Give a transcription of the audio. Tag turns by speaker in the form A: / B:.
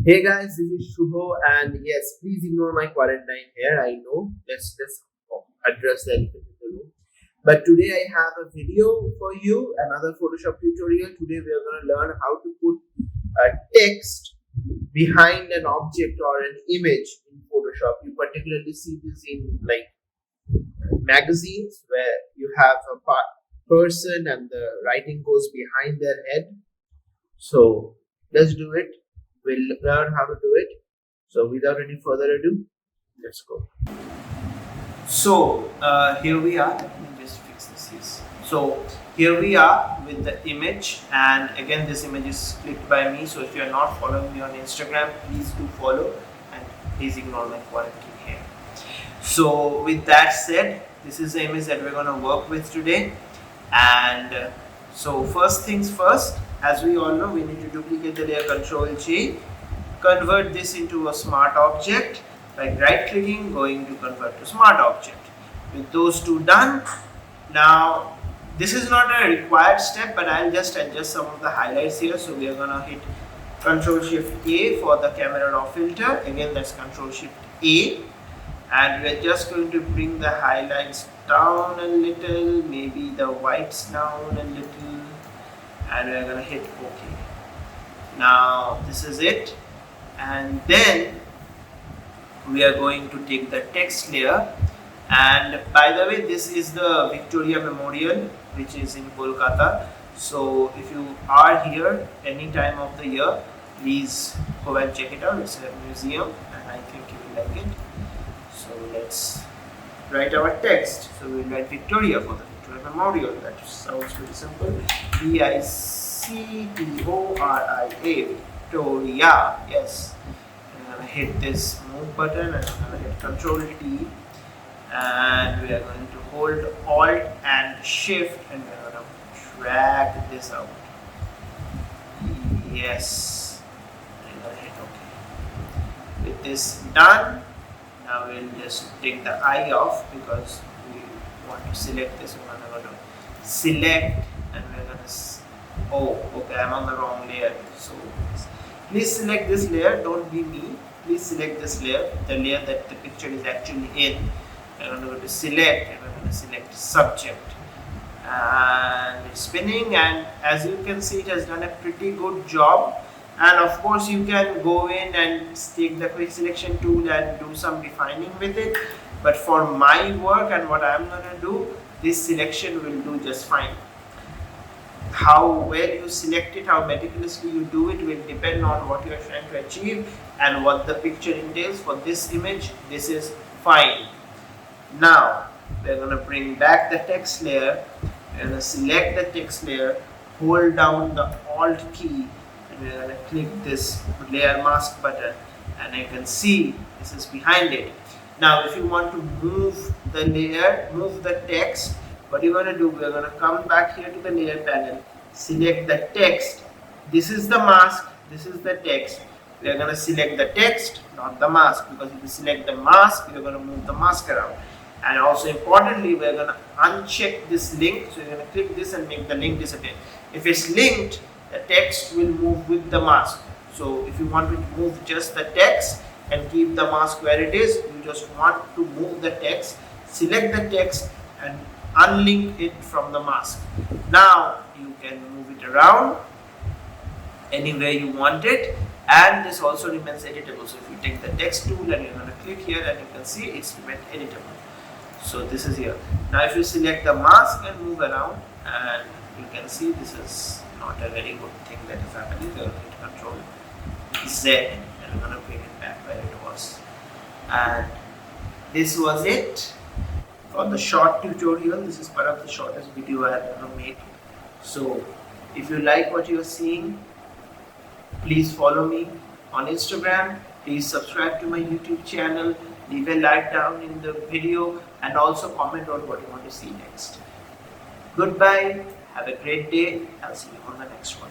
A: Hey guys, this is Shubho, and yes, please ignore my quarantine here. I know. Let's address the elephant in the room. But today I have a video for you, another Photoshop tutorial. Today we are going to learn how to put a text behind an object or an image in Photoshop. You particularly see this in like magazines where you have a person and the writing goes behind their head. So let's do it. We'll learn how to do it. So without any further ado, let's go.
B: Here we are. Let me just fix this. Yes. So here we are with the image, and again this image is clicked by me. So if you are not following me on Instagram, please do follow, and please ignore my quarantine here. So with that said, this is the image that we're going to work with today. And so first things first, as we all know, we need to duplicate the layer, Control J, convert this into a smart object by right clicking, going to convert to smart object. With those two done, now this is not a required step, but I'll just adjust some of the highlights here. So we are going to hit Control Shift A for the camera raw filter. Again, that's Control Shift A, and we're just going to bring the highlights down a little, maybe the whites down a little, and we're going to hit OK. Now this is it, and then we are going to take the text layer. And by the way, this is the Victoria Memorial, which is in Kolkata. So if you are here any time of the year, please go and check it out. It's a museum and I think you will like it. So let's write our text. So we'll write Victoria for the Victoria Memorial. That sounds pretty simple. Victoria, Victoria. Yes. I'm gonna hit this move button and I'm gonna hit Control T, and we are going to hold Alt and Shift, and we're gonna drag this out. Yes. I'm gonna hit OK. With this done, now we'll just take the eye off because we want to select this. We're gonna go to select, and we're gonna oh, okay, I'm on the wrong layer. So please select this layer, don't be me. Please select this layer, the layer that the picture is actually in. I'm going to go to select, and I'm going to select subject. And it's spinning, and as you can see, it has done a pretty good job. And of course, you can go in and take the quick selection tool and do some refining with it. But for my work and what I'm going to do, this selection will do just fine. How well you select it, how meticulously you do it will depend on what you are trying to achieve and what the picture entails. For this image, this is fine. Now we're going to bring back the text layer. We're going to select the text layer, hold down the Alt key, and we're going to click this layer mask button, and you can see this is behind it. Now if you want to move the layer, move the text, what you're going to do, we're going to come back here to the layer panel, select the text. This is the mask, this is the text. We are going to select the text, not the mask, because if you select the mask, you're going to move the mask around. And also importantly, we're going to uncheck this link. So you're going to click this and make the link disappear. If it's linked, the text will move with the mask. So if you want to move just the text and keep the mask where it is, you just want to move the text, select the text and unlink it from the mask. Now you can move it around anywhere you want it, and this also remains editable. So if you take the text tool and you're going to click here, and you can see it's remained editable. So this is here. Now if you select the mask and move around, and you can see this is not a very good thing that is happening. You're going to hit Control Z, and I'm going to bring it back where it was. And this was it for the short tutorial. This is part of the shortest video I have ever made. So if you like what you're seeing, please follow me on Instagram. Please subscribe to my YouTube channel. Leave a like down in the video, and also comment on what you want to see next. Goodbye. Have a great day. I'll see you on the next one.